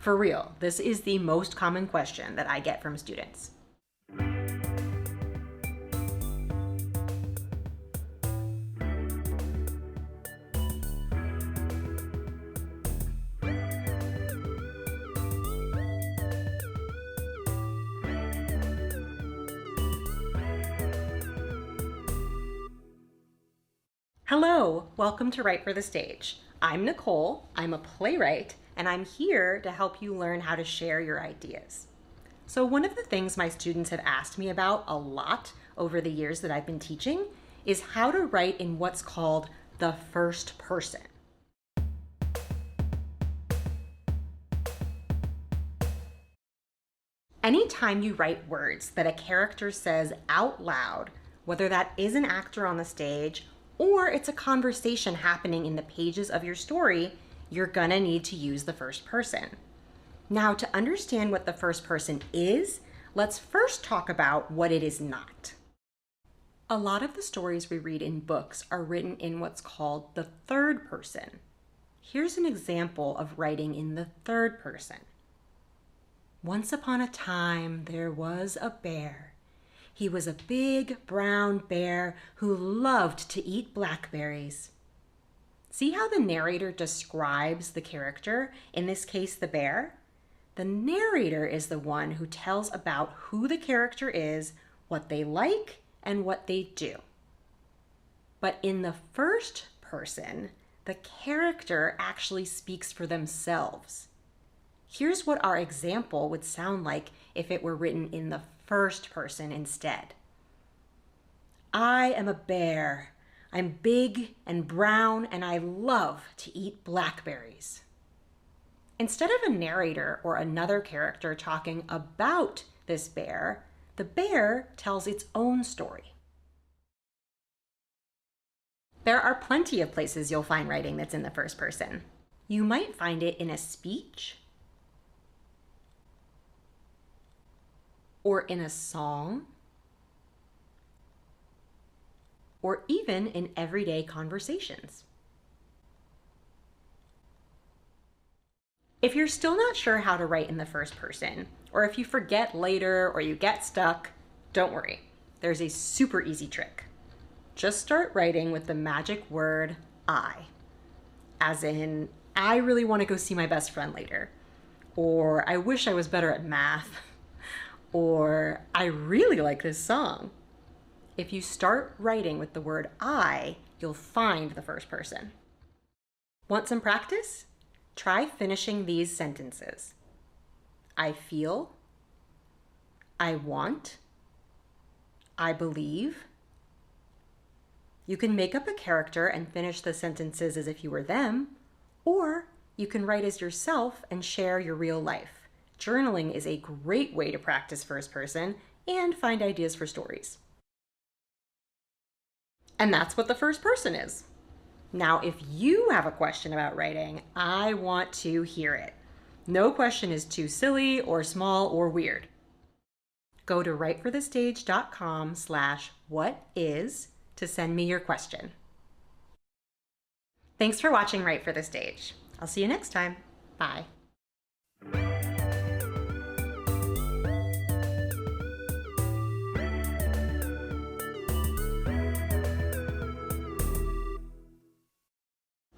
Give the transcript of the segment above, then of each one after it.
For real, this is the most common question that I get from students. Hello, welcome to Write for the Stage. I'm Nicole, I'm a playwright, and I'm here to help you learn how to share your ideas. So one of the things my students have asked me about a lot over the years that I've been teaching is how to write in what's called the first person. Anytime you write words that a character says out loud, whether that is an actor on the stage or it's a conversation happening in the pages of your story, you're gonna need to use the first person. Now, to understand what the first person is, let's first talk about what it is not. A lot of the stories we read in books are written in what's called the third person. Here's an example of writing in the third person. Once upon a time, there was a bear. He was a big brown bear who loved to eat blackberries. See how the narrator describes the character, in this case the bear? The narrator is the one who tells about who the character is, what they like, and what they do. But in the first person, the character actually speaks for themselves. Here's what our example would sound like if it were written in the first person instead. I am a bear. I'm big and brown and I love to eat blackberries. Instead of a narrator or another character talking about this bear, the bear tells its own story. There are plenty of places you'll find writing that's in the first person. You might find it in a speech, or in a song, or even in everyday conversations. If you're still not sure how to write in the first person, or if you forget later or you get stuck, don't worry. There's a super easy trick. Just start writing with the magic word I, as in, I really want to go see my best friend later, or I wish I was better at math, or I really like this song. If you start writing with the word I, you'll find the first person. Want some practice? Try finishing these sentences. I feel, I want, I believe. You can make up a character and finish the sentences as if you were them, or you can write as yourself and share your real life. Journaling is a great way to practice first person and find ideas for stories. And that's what the first person is. Now, if you have a question about writing, I want to hear it. No question is too silly or small or weird. Go to writeforthestage.com/whatis to send me your question. Thanks for watching Write for the Stage. I'll see you next time. Bye.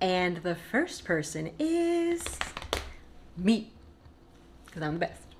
And the first person is me, because I'm the best.